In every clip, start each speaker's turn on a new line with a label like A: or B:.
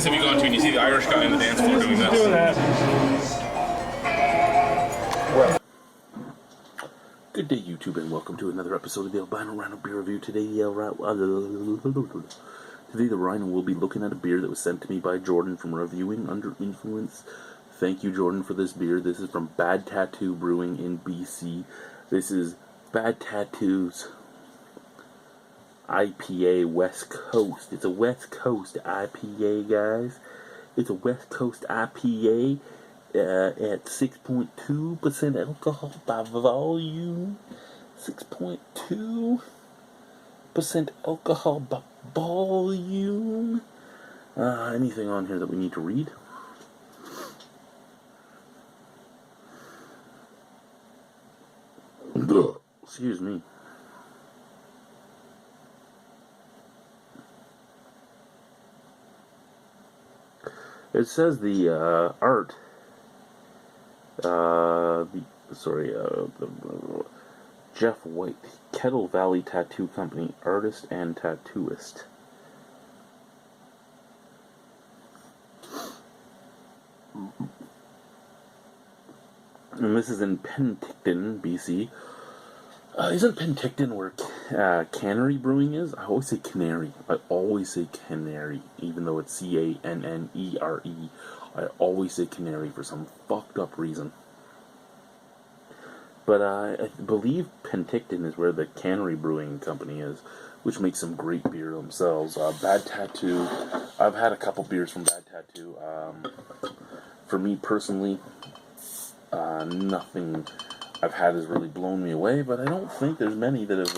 A: have you gone to? And you see the Irish guy on the dance floor doing this.
B: Doing that.
C: Well, good day, YouTube, and welcome to another episode of the Albino Rhino beer review. Today, the Rhino will be looking at a beer that was sent to me by Jordan from Reviewing Under Influence. Thank you, Jordan, for this beer. This is from Bad Tattoo Brewing in BC. This is Bad Tattoo's IPA West Coast. It's a West Coast IPA, guys. It's a West Coast IPA at 6.2% alcohol by volume. 6.2% alcohol by volume. Anything on here that we need to read? Excuse me. It says the art, Jeff White, Kettle Valley Tattoo Company, artist and tattooist. And this is in Penticton, BC. Isn't Penticton where Cannery Brewing is? I always say Canary. I always say Canary, even though it's C-A-N-N-E-R-E. I always say Canary for some fucked up reason. But I believe Penticton is where the Cannery Brewing Company is, which makes some great beer themselves. Bad Tattoo. I've had a couple beers from Bad Tattoo. For me personally, nothing I've had has really blown me away, but I don't think there's many that have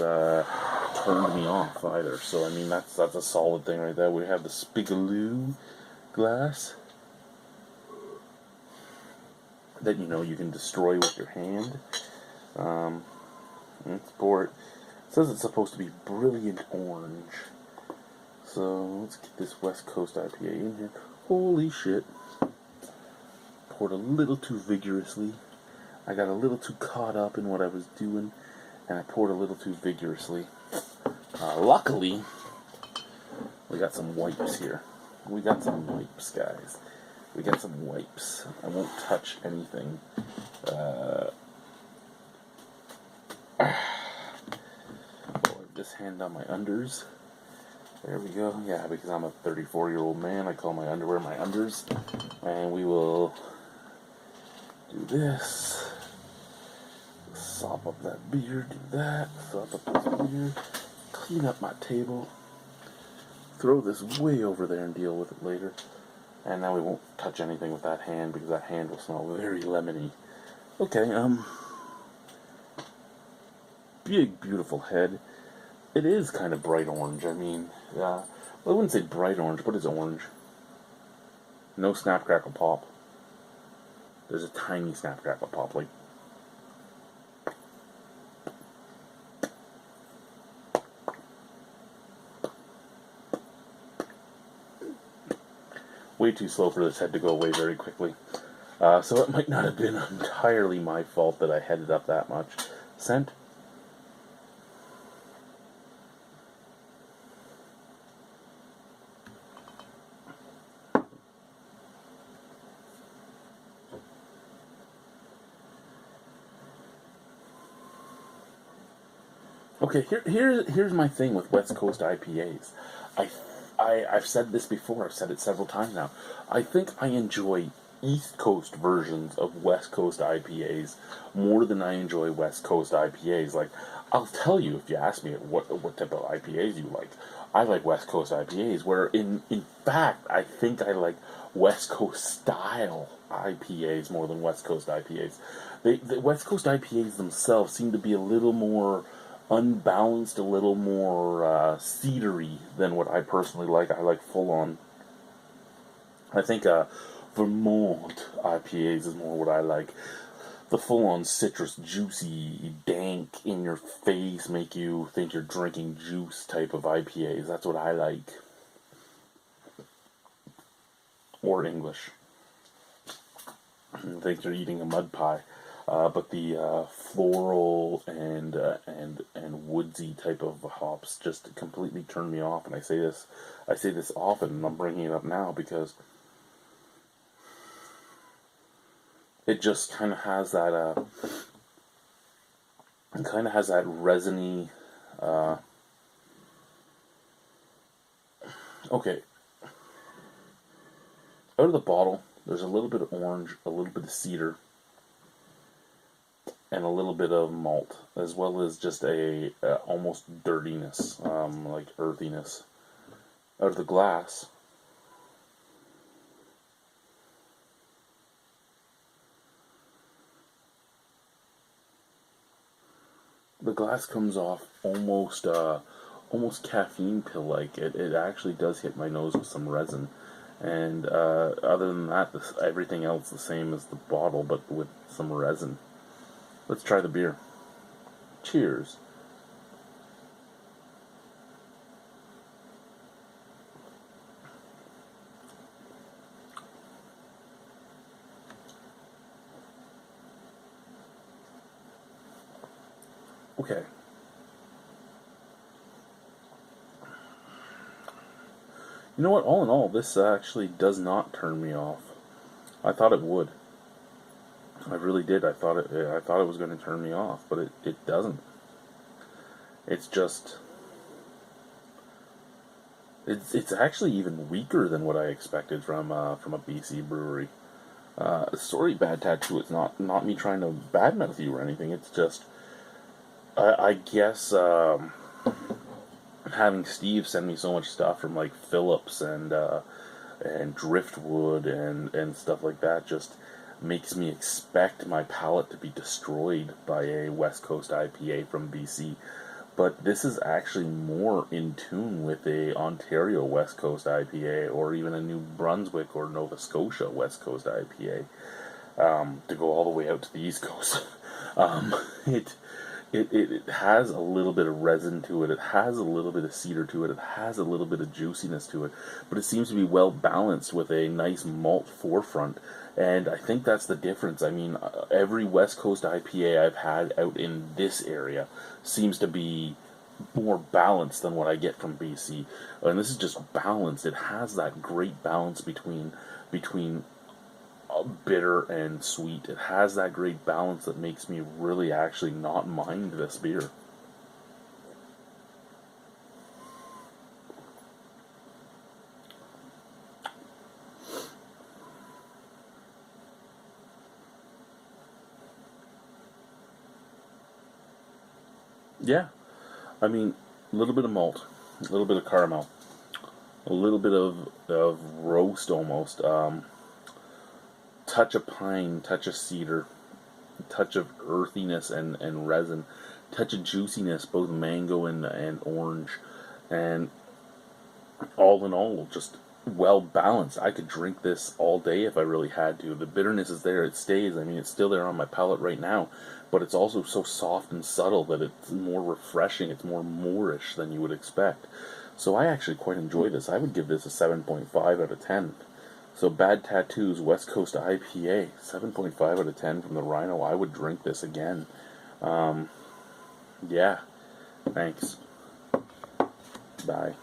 C: turned me off either. So I mean, that's a solid thing right there. We have the Spigaloo glass that you can destroy with your hand. Let's pour it. It says it's supposed to be brilliant orange. So let's get this West Coast IPA in here. Holy shit! Poured a little too vigorously. I got a little too caught up in what I was doing, and I poured a little too vigorously. Luckily, we got some wipes here. We got some wipes, guys. We got some wipes. I won't touch anything. This hand on my unders. There we go. Yeah, because I'm a 34-year-old man, I call my underwear my unders. And we will do this. Sop up that beer, do that, sop up this beer, clean up my table, throw this way over there and deal with it later. And now we won't touch anything with that hand because that hand will smell very lemony. Okay, big, beautiful head. It is kind of bright orange. I mean, well, I wouldn't say bright orange. What is orange? No snap, crackle, pop. There's a tiny snap, crackle, pop, like way too slow for this head to go away very quickly. So it might not have been entirely my fault that I headed up that much. Scent? Okay, here's my thing with West Coast IPAs. I've said this before, I've said it several times now. I think I enjoy East Coast versions of West Coast IPAs more than I enjoy West Coast IPAs. Like, I'll tell you if you ask me what type of IPAs you like. I like West Coast IPAs, where in fact, I think I like West Coast style IPAs more than West Coast IPAs. The West Coast IPAs themselves seem to be a little more unbalanced, a little more cedary than what I personally like. I like full on. I think Vermont IPAs is more what I like. The full on citrus, juicy, dank, in your face, make you think you're drinking juice type of IPAs. That's what I like. Or English. I think you're eating a mud pie. but the floral and woodsy type of hops just completely turn me off. And I say this often, and I'm bringing it up now because it just kind of has that resiny. Okay, out of the bottle, there's a little bit of orange, a little bit of cedar, and a little bit of malt, as well as just a almost dirtiness, like earthiness. Out of the glass, the glass comes off almost caffeine pill like. It actually does hit my nose with some resin, and other than that, everything else the same as the bottle, but with some resin. Let's try the beer. Cheers. Okay. You know what? All in all, this actually does not turn me off. I thought it would. I really did. I thought it was going to turn me off, but it doesn't. It's just it's actually even weaker than what I expected from a BC brewery. Sorry, Bad Tattoo. It's not me trying to badmouth you or anything. It's just I guess having Steve send me so much stuff from like Phillips and Driftwood and stuff like that just makes me expect my palate to be destroyed by a West Coast IPA from BC. But this is actually more in tune with a Ontario West Coast IPA, or even a New Brunswick or Nova Scotia West Coast IPA, to go all the way out to the East Coast. um, it, it has a little bit of resin to it. It has a little bit of cedar to it. It has a little bit of juiciness to it. But it seems to be well balanced with a nice malt forefront. And I think that's the difference. I mean, every West Coast IPA I've had out in this area seems to be more balanced than what I get from BC. And this is just balanced. It has that great balance between bitter and sweet. It has that great balance that makes me really actually not mind this beer. Yeah, I mean, a little bit of malt, a little bit of caramel, a little bit of roast almost, touch of pine, touch of cedar, touch of earthiness and resin, touch of juiciness, both mango and orange, and all in all, just well balanced. I could drink this all day if I really had to. The bitterness is there, it stays. I mean, it's still there on my palate right now, but it's also so soft and subtle that it's more refreshing. It's more moorish than you would expect. So I actually quite enjoy this. I would give this a 7.5 out of 10. So Bad Tattoos West Coast IPA, 7.5 out of 10 from the Rhino. I would drink this again. Yeah. Thanks. Bye.